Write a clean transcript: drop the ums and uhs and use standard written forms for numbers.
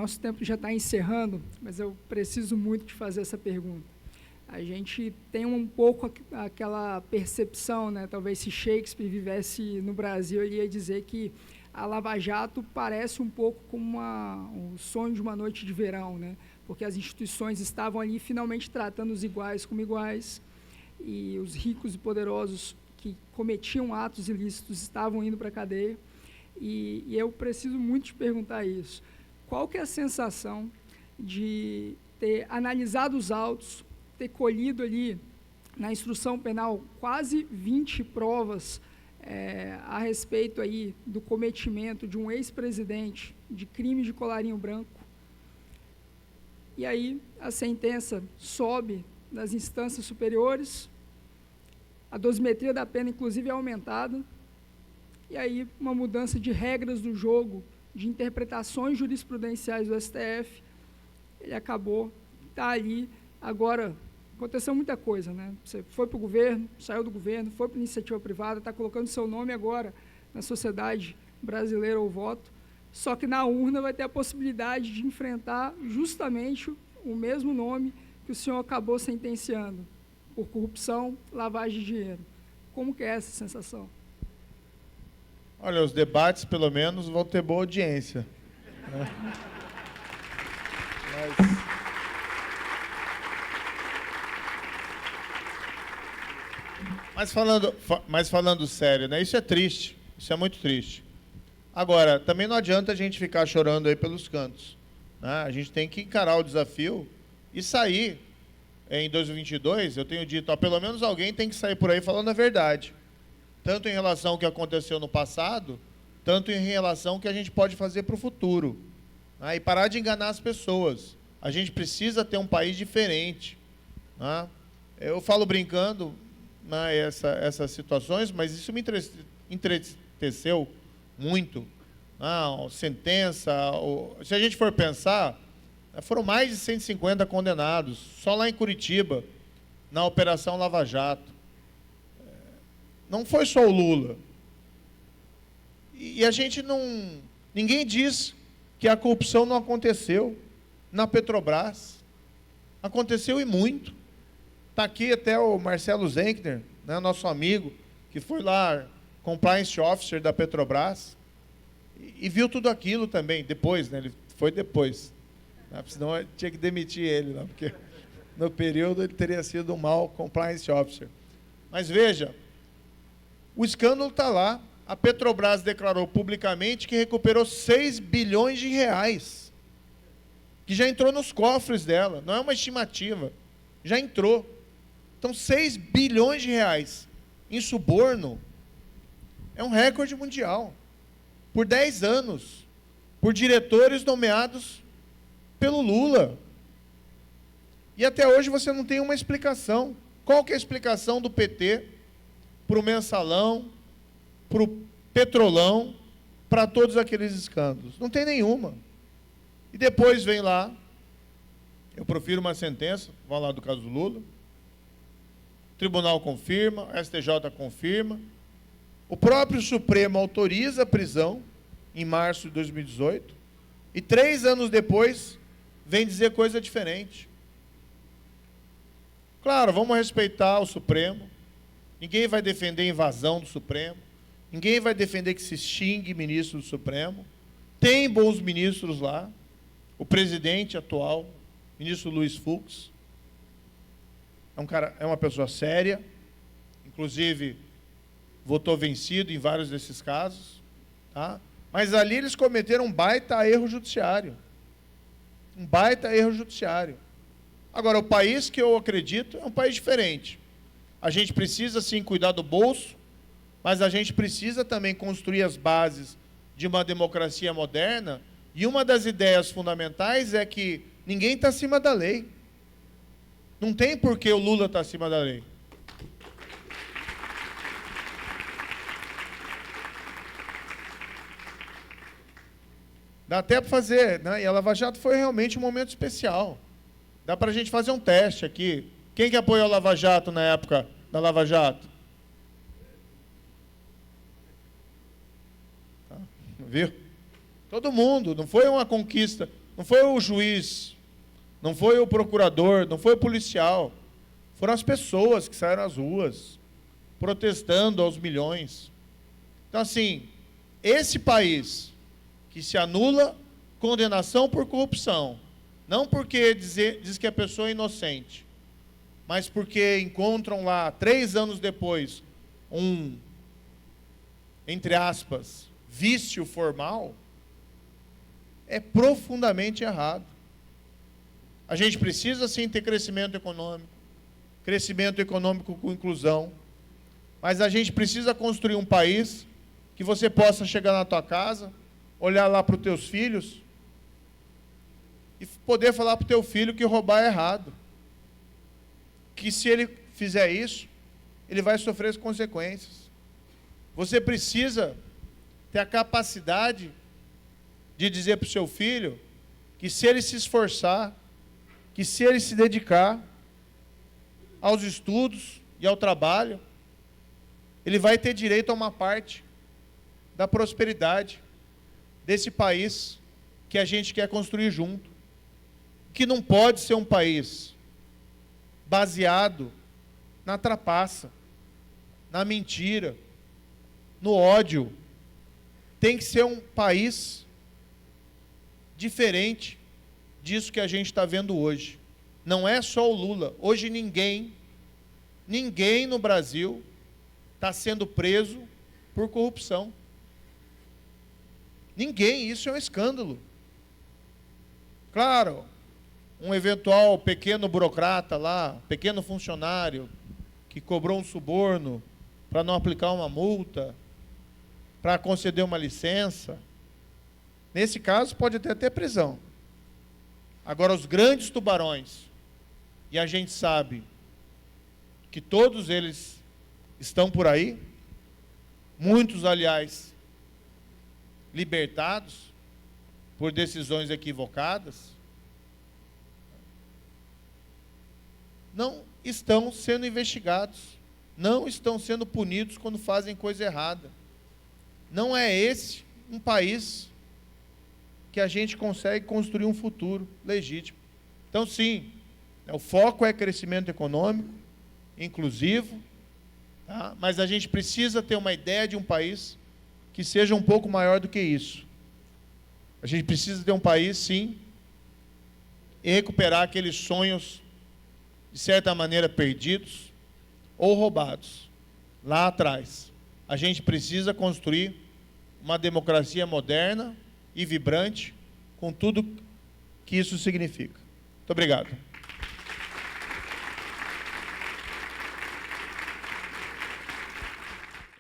nosso tempo já está encerrando, mas eu preciso muito de fazer essa pergunta. A gente tem um pouco aquela percepção, né? Talvez se Shakespeare vivesse no Brasil, ele ia dizer que a Lava Jato parece um pouco como um sonho de uma noite de verão, né? Porque as instituições estavam ali finalmente tratando os iguais como iguais, e os ricos e poderosos que cometiam atos ilícitos estavam indo para a cadeia. E eu preciso muito te perguntar isso. Qual que é a sensação de ter analisado os autos, ter colhido ali na instrução penal quase 20 provas a respeito aí do cometimento de um ex-presidente de crime de colarinho branco, e aí a sentença sobe nas instâncias superiores, a dosimetria da pena inclusive é aumentada, e aí uma mudança de regras do jogo, de interpretações jurisprudenciais do STF, ele acabou, está ali. Agora, aconteceu muita coisa, né? Você foi para o governo, saiu do governo, foi para a iniciativa privada, está colocando seu nome agora na sociedade brasileira ao voto, só que na urna vai ter a possibilidade de enfrentar justamente o mesmo nome que o senhor acabou sentenciando, por corrupção, lavagem de dinheiro. Como que é essa sensação? Olha, os debates, pelo menos, vão ter boa audiência, né? Mas falando sério, né? Isso é triste, isso é muito triste. Agora, também não adianta a gente ficar chorando aí pelos cantos, né? A gente tem que encarar o desafio e sair. Em 2022, eu tenho dito, ó, pelo menos alguém tem que sair por aí falando a verdade. Tanto em relação ao que aconteceu no passado, tanto em relação ao que a gente pode fazer para o futuro, né? E parar de enganar as pessoas. A gente precisa ter um país diferente, né? Eu falo brincando, né, essas situações, mas isso me entristeceu muito. Sentença, se a gente for pensar, foram mais de 150 condenados, só lá em Curitiba, na Operação Lava Jato. Não foi só o Lula. E a gente não... Ninguém diz que a corrupção não aconteceu na Petrobras. Aconteceu e muito. Está aqui até o Marcelo Zenkner, né, nosso amigo, que foi lá, compliance officer da Petrobras, e viu tudo aquilo também, depois, né, ele foi depois. Né, senão eu tinha que demitir ele, né, porque no período ele teria sido um mau compliance officer. Mas veja, o escândalo está lá. A Petrobras declarou publicamente que recuperou 6 bilhões de reais, que já entrou nos cofres dela, não é uma estimativa, já entrou. Então, 6 bilhões de reais em suborno é um recorde mundial, por 10 anos, por diretores nomeados pelo Lula. E até hoje você não tem uma explicação. Qual que é a explicação do PT para o mensalão, para o petrolão, para todos aqueles escândalos? Não tem nenhuma. E depois vem lá, eu profiro uma sentença, vamos lá do caso do Lula, o tribunal confirma, o STJ confirma, o próprio Supremo autoriza a prisão em março de 2018, e 3 anos depois vem dizer coisa diferente. Claro, vamos respeitar o Supremo, ninguém vai defender a invasão do Supremo, ninguém vai defender que se xingue ministro do Supremo, tem bons ministros lá, o presidente atual, ministro Luiz Fux, é uma pessoa séria, inclusive votou vencido em vários desses casos, tá? Mas ali eles cometeram um baita erro judiciário. Um baita erro judiciário. Agora, o país que eu acredito é um país diferente. A gente precisa, sim, cuidar do bolso, mas a gente precisa também construir as bases de uma democracia moderna, e uma das ideias fundamentais é que ninguém está acima da lei. Não tem por que o Lula estar acima da lei. Dá até para fazer, né? E a Lava Jato foi realmente um momento especial. Dá para a gente fazer um teste aqui. Quem que apoiou a Lava Jato na época da Lava Jato? Tá, viu? Todo mundo. Não foi uma conquista Não foi o juiz, não foi o procurador, não foi o policial. Foram as pessoas que saíram às ruas, protestando aos milhões. Então, assim, esse país que se anula condenação por corrupção, não porque diz que a pessoa é inocente, mas porque encontram lá, 3 anos depois, um, entre aspas, vício formal, é profundamente errado. A gente precisa, sim, ter crescimento econômico com inclusão, mas a gente precisa construir um país que você possa chegar na tua casa, olhar lá para os teus filhos e poder falar para o teu filho que roubar é errado. Que se ele fizer isso, ele vai sofrer as consequências. Você precisa ter a capacidade de dizer para o seu filho que se ele se esforçar, que se ele se dedicar aos estudos e ao trabalho, ele vai ter direito a uma parte da prosperidade desse país que a gente quer construir junto. Que não pode ser um país baseado na trapaça, na mentira, no ódio. Tem que ser um país diferente disso que a gente está vendo hoje. Não é só o Lula. Hoje ninguém no Brasil está sendo preso por corrupção. Ninguém, isso é um escândalo. Claro, um eventual pequeno burocrata lá, pequeno funcionário, que cobrou um suborno para não aplicar uma multa, para conceder uma licença, nesse caso pode até ter prisão. Agora, os grandes tubarões, e a gente sabe que todos eles estão por aí, muitos, aliás, libertados por decisões equivocadas, não estão sendo investigados, não estão sendo punidos quando fazem coisa errada. Não é esse um país que a gente consegue construir um futuro legítimo. Então, sim, o foco é crescimento econômico, inclusivo, tá? Mas a gente precisa ter uma ideia de um país que seja um pouco maior do que isso. A gente precisa ter um país, sim, e recuperar aqueles sonhos, de certa maneira, perdidos ou roubados lá atrás. A gente precisa construir uma democracia moderna e vibrante, com tudo que isso significa. Muito obrigado.